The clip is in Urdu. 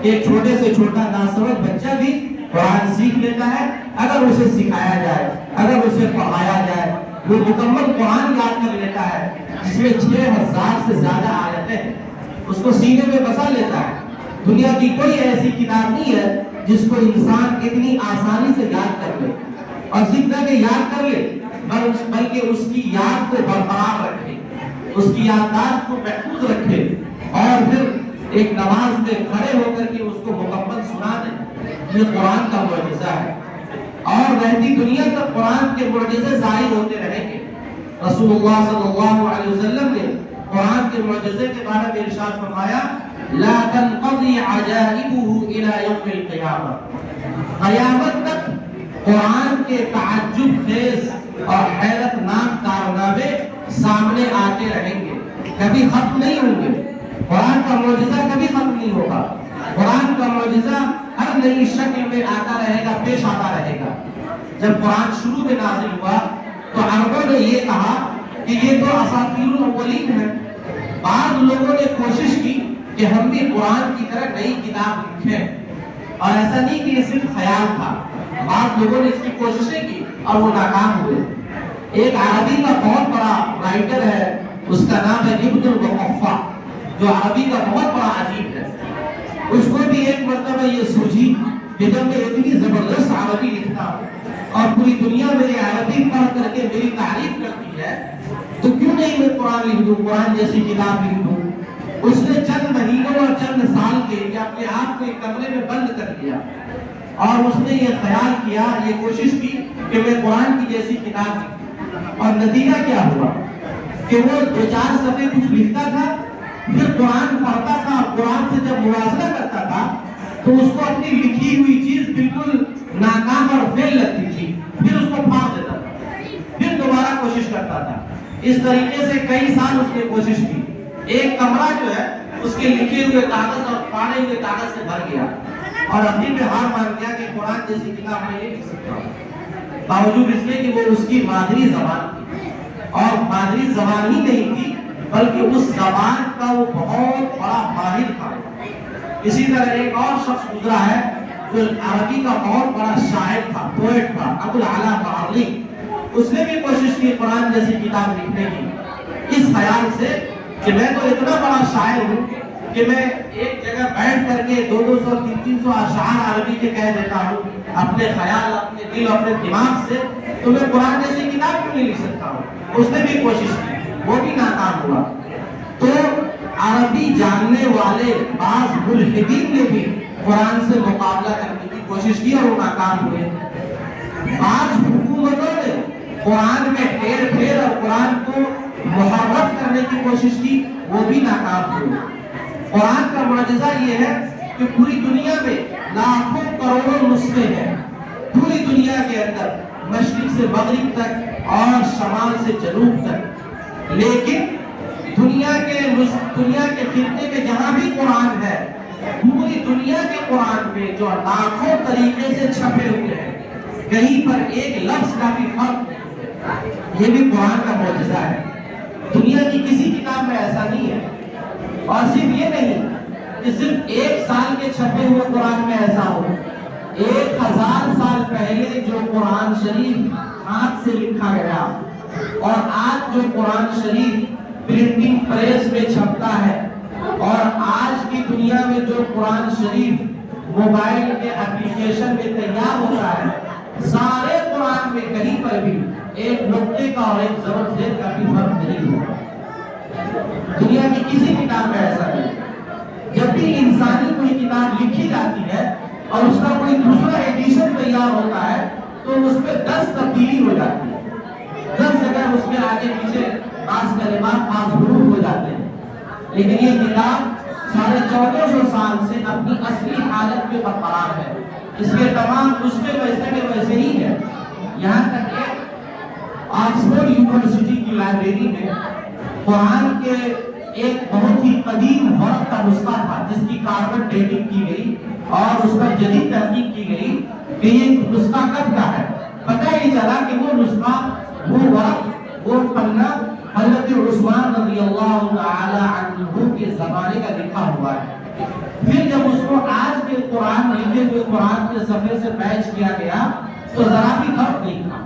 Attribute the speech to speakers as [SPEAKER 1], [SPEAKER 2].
[SPEAKER 1] کہ ایک چھوٹے سے چھوٹا ناسمجھ بچہ بھی قرآن سیکھ لیتا ہے اگر اسے سکھایا جائے، اگر اسے پڑھایا جائے۔ وہ مکمل قرآن یاد کر لیتا ہے جس میں 6000 سے زیادہ آیتیں ہیں، اس کو سینے میں بسا لیتا ہے۔ دنیا کی کوئی ایسی کتاب نہیں ہے جس کو انسان اتنی آسانی سے یاد کر لے، اور صرف نہ کہ یاد کر لے بلکہ اس کی یاد کو برقرار رکھے، اس کی یادداشت کو محفوظ رکھے، اور پھر ایک نماز میں کھڑے ہو کر کے اس کو مکمل سنا دے۔ یہ قرآن کا معجزہ ہے، اور رہتی دنیا تک قرآن کے معجزے ظاہر ہوتے رہیں گے۔ رسول اللہ صلی اللہ علیہ وسلم نے قرآن کے معجزے کے بارے میں ارشاد فرمایا، لا تنقضی عجائبہ الی یوم القیامہ، قیامت تک قرآن کے تعجب خیز اور حیرت ناک کارنامے سامنے آتے رہیں گے، کبھی ختم نہیں ہوں گے۔ قرآن کا معجزہ کبھی ختم نہیں ہوگا۔ قرآن کا معجزہ ہر نئی شکل میں آتا رہے گا، پیش آتا رہے گا۔ جب قرآن شروع میں نازل ہوا تو عربوں نے یہ کہا کہ یہ تو اساطیر الاولین ہے۔ بعض لوگوں نے کوشش کی کہ ہم بھی قرآن کی طرح نئی کتاب لکھیں، اور ایسا نہیں کہ یہ صرف خیال تھا، بعض لوگوں نے اس کی کوششیں کی اور وہ ناکام ہوئے۔ ایک عربی کا بہت بڑا رائٹر ہے، اس کا نام ہے ابن المقفع، جو عربی کا بہت بڑا ادیب ہے۔ اس کو بھی ایک مرتبہ یہ سوچی کہ جب میں اتنی زبردست عربی لکھتا ہوں اور پوری دنیا میری عربی پڑھ کر کے میری تعریف کرتی ہے، تو کیوں نہیں میں قرآن لکھ دوں، قرآن جیسی کتاب لکھ دوں۔ اس نے چند مہینوں اور چند سال کے لیے اپنے آپ کو ایک کمرے میں بند کر دیا، اور اس نے یہ خیال کیا، یہ کوشش کی کہ میں قرآن کی جیسی کتاب لکھوں۔ اور نتیجہ کیا ہوا کہ وہ 2-4 صفحے کچھ لکھتا تھا، پھر قرآن پڑھتا تھا، اور قرآن سے جب موازنہ کرتا تھا تو اس کو اپنی لکھی ہوئی چیز بالکل ناکام اور فیل لگتی تھی، پھر اس کو پھاڑ دیتا تھا، پھر دوبارہ کوشش کرتا تھا۔ اس طریقے سے کئی سال اس نے کوشش کی۔ ایک کمرہ جو ہے اس کے لکھے ہوئے کاغذ اور پھاڑے ہوئے کاغذ سے بھر گیا، اور آخر میں ہار مان گیا کہ قرآن جیسی کتاب میں نہیں لکھ سکتا، باوجود اس کے کہ وہ اس کی مادری زبان تھی، اور مادری زبان ہی نہیں تھی بلکہ اس زبان کا وہ بہت بڑا ماہر تھا۔ اسی طرح ایک اور شخص گزرا ہے جو عربی کا بہت بڑا شاعر تھا، پوئٹ تھا، ابو العلا ماوردی۔ اس نے بھی کوشش کی قرآن جیسی کتاب لکھنے کی، اس خیال سے کہ میں تو اتنا بڑا شاعر ہوں کہ میں ایک جگہ بیٹھ کر کے 200-300 اشعار عربی کے کہہ دیتا ہوں اپنے خیال، اپنے دل، اپنے دماغ سے، تو میں قرآن جیسی کتاب کیوں نہیں لکھ سکتا ہوں۔ اس نے بھی کوشش کی، وہ بھی ناکام ہوا۔ تو عربی جاننے والے بعض ملحدین نے بھی قرآن سے مقابلہ کرنے کی کوشش کی اور وہ ناکام ہوئے۔ بعض حکومتوں نے قرآن میں ہیر پھیر اور قرآن کو محرف کرنے کی کوشش کی، وہ بھی ناکام ہوئے۔ قرآن کا معجزہ یہ ہے کہ پوری دنیا میں لاکھوں کروڑوں نسخے ہیں، پوری دنیا کے اندر مشرق سے مغرب تک اور شمال سے جنوب تک، لیکن دنیا کے خطے میں جہاں بھی قرآن ہے، پوری دنیا کے قرآن میں جو لاکھوں طریقے سے چھپے ہوئے ہیں، کہیں پر ایک لفظ کا بھی فرق نہیں ہے۔ یہ بھی قرآن کا معجزہ ہے۔ دنیا کی کسی کتاب میں ایسا نہیں ہے۔ اور صرف یہ نہیں کہ صرف 1 سال کے چھپے ہوئے قرآن میں ایسا ہو، 1000 سال پہلے جو قرآن شریف ہاتھ سے لکھا گیا اور آج جو قرآن شریف پرنٹنگ پریس میں چھپتا ہے، اور آج کی دنیا میں جو قرآن شریف موبائل کے اپلیکیشن میں تیار ہوتا ہے، سارے قرآن میں کہیں پر بھی ایک نقطے کا اور ایک زبر زیر کا بھی فرق نہیں ہوگا۔ دنیا کی کسی کتاب میں ایسا نہیں۔ جب بھی انسانی کوئی کتاب لکھی جاتی ہے اور اس کا کوئی دوسرا ایڈیشن تیار ہوتا ہے تو اس میں 10 تبدیلی ہو جاتی ہے، 10 جگہ اس میں آگے پیچھے بعض کلمات، بعض حروف ہو جاتے ہیں، لیکن یہ کتاب 1450 سال سے اپنی اصلی حالت میں برقرار ہے۔ اس کے تمام نسخے ویسے کے ویسے ہی ہے۔ یہاں تک کہ آکسفورڈ یونیورسٹی کی لائبریری میں قرآن کے ایک بہت ہی قدیم ورق کا نسخہ تھا جس کی کاربن ڈیٹنگ کی گئی اور اس پر جدید تحقیق کی گئی کہ یہ نسخہ کب کا ہے۔ پتہ ہی چلا کہ وہ نسخہ، وہ ورق، وہ پنہ حضرت عثمان رضی اللہ تعالی عنہ کے زمانے کا لکھا ہوا ہے۔ پھر جب اس کو آج قرآن لکھے ہوئے قرآن کے صفحے سے پیچ کیا گیا تو ذرا بھی فرق نہیں تھا.